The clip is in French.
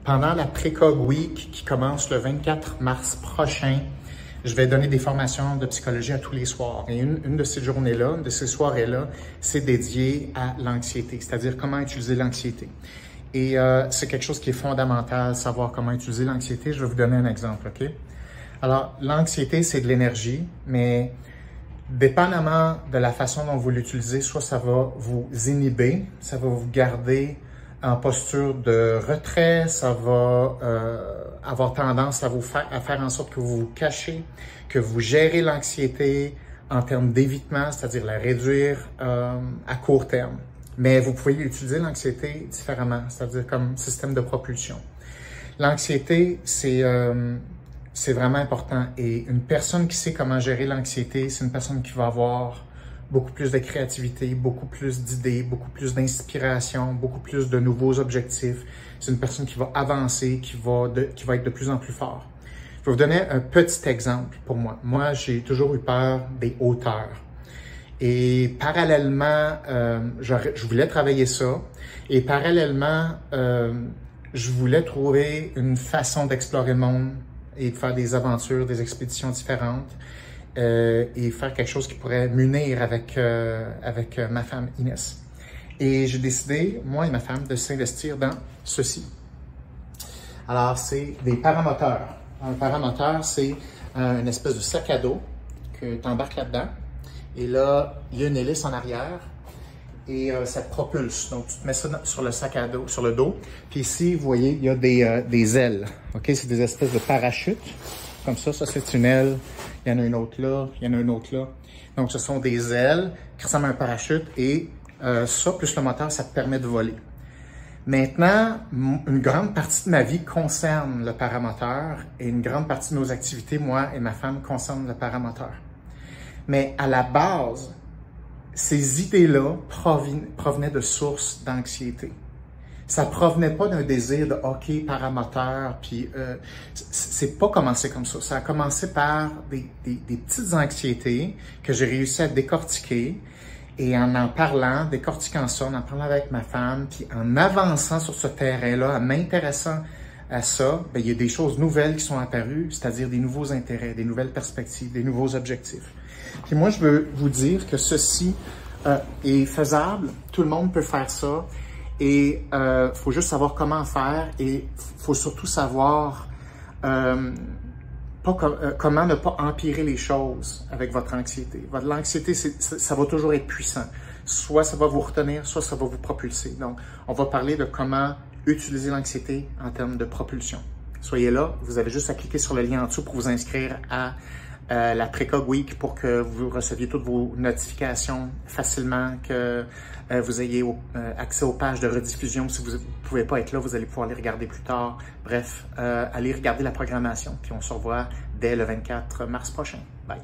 Pendant la Precog Week qui commence le 24 mars prochain, je vais donner des formations de psychologie à tous les soirs. Et une de ces journées-là, une de ces soirées-là, c'est dédié à l'anxiété, c'est-à-dire comment utiliser l'anxiété. Et c'est quelque chose qui est fondamental, savoir comment utiliser l'anxiété. Je vais vous donner un exemple, OK? Alors, l'anxiété, c'est de l'énergie, mais dépendamment de la façon dont vous l'utilisez, soit ça va vous inhiber, ça va vous garder en posture de retrait, ça va avoir tendance à faire en sorte que vous vous cachez, que vous gérez l'anxiété en termes d'évitement, c'est-à-dire la réduire à court terme. Mais vous pouvez utiliser l'anxiété différemment, c'est-à-dire comme système de propulsion. L'anxiété, c'est vraiment important. Et une personne qui sait comment gérer l'anxiété, c'est une personne qui va avoir beaucoup plus de créativité, beaucoup plus d'idées, beaucoup plus d'inspiration, beaucoup plus de nouveaux objectifs. C'est une personne qui va avancer, qui va être de plus en plus fort. Je vais vous donner un petit exemple pour moi. Moi, j'ai toujours eu peur des hauteurs. Et parallèlement, je voulais travailler ça. Et parallèlement, je voulais trouver une façon d'explorer le monde et de faire des aventures, des expéditions différentes. Et faire quelque chose qui pourrait m'unir avec ma femme Inès. Et j'ai décidé, moi et ma femme, de s'investir dans ceci. Alors, c'est des paramoteurs. Un paramoteur, c'est une espèce de sac à dos que tu embarques là-dedans. Et là, il y a une hélice en arrière et ça te propulse. Donc, tu te mets ça sur le sac à dos, sur le dos. Puis ici, vous voyez, il y a des ailes. OK? C'est des espèces de parachutes. Comme ça c'est une aile. Il y en a une autre là, il y en a une autre là. Donc, ce sont des ailes qui ressemblent à un parachute et ça, plus le moteur, ça te permet de voler. Maintenant, une grande partie de ma vie concerne le paramoteur et une grande partie de nos activités, moi et ma femme, concernent le paramoteur. Mais à la base, ces idées-là provenaient de sources d'anxiété. Ça provenait pas d'un désir de hockey paramoteur, puis c'est pas commencé comme ça. Ça a commencé par des petites anxiétés que j'ai réussi à décortiquer et en parlant, décortiquant ça, en parlant avec ma femme, puis en avançant sur ce terrain-là, en m'intéressant à ça, bien, il y a des choses nouvelles qui sont apparues, c'est-à-dire des nouveaux intérêts, des nouvelles perspectives, des nouveaux objectifs. Puis moi, je veux vous dire que ceci est faisable, tout le monde peut faire ça. Et faut juste savoir comment faire et faut surtout savoir comment ne pas empirer les choses avec votre anxiété. L'anxiété, ça va toujours être puissant. Soit ça va vous retenir, soit ça va vous propulser. Donc, on va parler de comment utiliser l'anxiété en termes de propulsion. Soyez là, vous avez juste à cliquer sur le lien en dessous pour vous inscrire à la Precog Week pour que vous receviez toutes vos notifications facilement, que vous ayez accès aux pages de rediffusion. Si vous ne pouvez pas être là, vous allez pouvoir les regarder plus tard. Bref, allez regarder la programmation, puis on se revoit dès le 24 mars prochain. Bye!